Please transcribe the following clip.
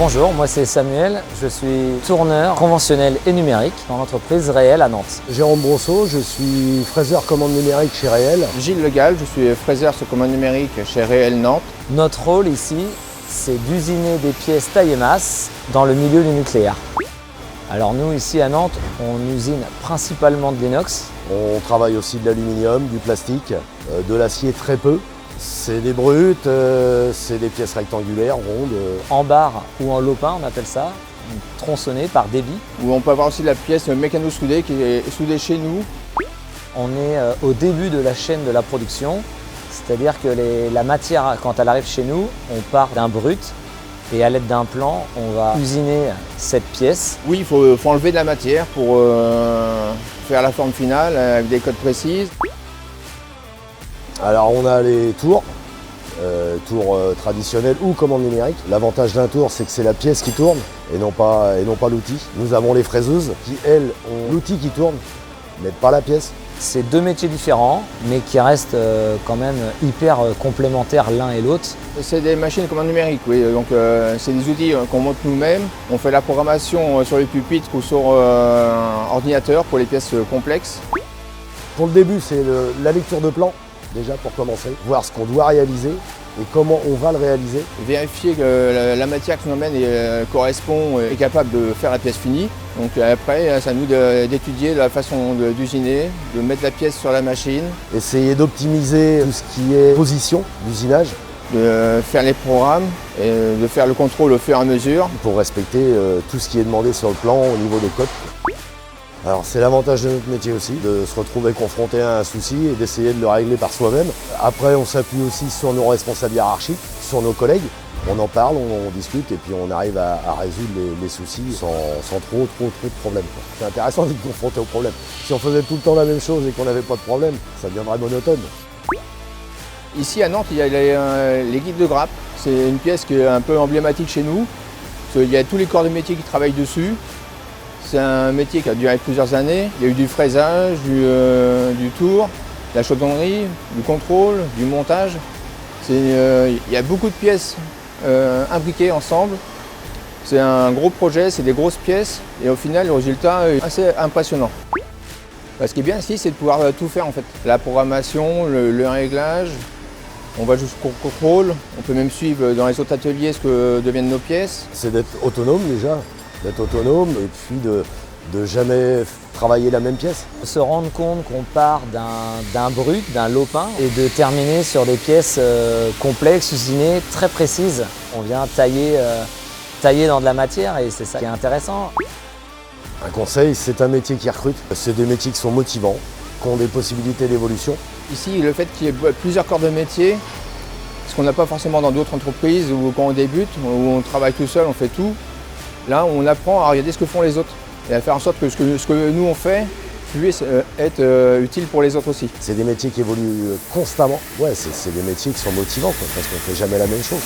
Bonjour, moi c'est Samuel, je suis tourneur conventionnel et numérique dans l'entreprise Réel à Nantes. Jérôme Brosseau, je suis fraiseur commande numérique chez Réel. Gilles Legal, je suis fraiseur sur commande numérique chez Réel Nantes. Notre rôle ici, c'est d'usiner des pièces taille et masse dans le milieu du nucléaire. Alors nous ici à Nantes, on usine principalement de l'inox. On travaille aussi de l'aluminium, du plastique, de l'acier très peu. C'est des brutes, c'est des pièces rectangulaires, rondes. En barre ou en lopin, on appelle ça, tronçonnées par débit. Où on peut avoir aussi la pièce mécano-soudée qui est soudée chez nous. On est au début de la chaîne de la production, c'est-à-dire que la matière, quand elle arrive chez nous, on part d'un brut et à l'aide d'un plan, on va usiner cette pièce. Oui, il faut enlever de la matière pour faire la forme finale avec des codes précises. Alors on a les tours, tours traditionnels ou commande numérique. L'avantage d'un tour, c'est que c'est la pièce qui tourne et non pas l'outil. Nous avons les fraiseuses qui, elles, ont l'outil qui tourne, mais pas la pièce. C'est deux métiers différents, mais qui restent quand même hyper complémentaires l'un et l'autre. C'est des machines commande numérique, oui. Donc c'est des outils qu'on monte nous-mêmes. On fait la programmation sur les pupitres ou sur ordinateur pour les pièces complexes. Pour le début, c'est la lecture de plan, déjà pour commencer, voir ce qu'on doit réaliser et comment on va le réaliser. Vérifier que la matière que nous emmène correspond et est capable de faire la pièce finie. Donc après, c'est à nous d'étudier la façon d'usiner, de mettre la pièce sur la machine. Essayer d'optimiser tout ce qui est position d'usinage. De faire les programmes et de faire le contrôle au fur et à mesure. Pour respecter tout ce qui est demandé sur le plan au niveau des codes. Alors c'est l'avantage de notre métier aussi, de se retrouver confronté à un souci et d'essayer de le régler par soi-même. Après on s'appuie aussi sur nos responsables hiérarchiques, sur nos collègues. On en parle, on discute et puis on arrive à résoudre les soucis sans trop de problèmes. C'est intéressant d'être confronté aux problèmes. Si on faisait tout le temps la même chose et qu'on n'avait pas de problème, ça deviendrait monotone. Ici à Nantes, il y a les guides de grappe. C'est une pièce qui est un peu emblématique chez nous. Il y a tous les corps de métier qui travaillent dessus. C'est un métier qui a duré plusieurs années. Il y a eu du fraisage, du tour, de la chaudronnerie, du contrôle, du montage. Il y a beaucoup de pièces imbriquées ensemble. C'est un gros projet, c'est des grosses pièces et au final le résultat est assez impressionnant. Ce qui est bien ici, c'est de pouvoir tout faire en fait. La programmation, le réglage, on va jusqu'au contrôle, on peut même suivre dans les autres ateliers ce que deviennent nos pièces. C'est d'être autonome déjà, d'être autonome et puis de jamais travailler la même pièce. Se rendre compte qu'on part d'un brut, d'un lopin et de terminer sur des pièces complexes, usinées, très précises. On vient tailler dans de la matière et c'est ça qui est intéressant. Un conseil, c'est un métier qui recrute. C'est des métiers qui sont motivants, qui ont des possibilités d'évolution. Ici, le fait qu'il y ait plusieurs corps de métier, ce qu'on n'a pas forcément dans d'autres entreprises où quand on débute, où on travaille tout seul, on fait tout. Là, on apprend à regarder ce que font les autres et à faire en sorte que ce que nous on fait puisse être utile pour les autres aussi. C'est des métiers qui évoluent constamment. Ouais, c'est des métiers qui sont motivants parce qu'on ne fait jamais la même chose.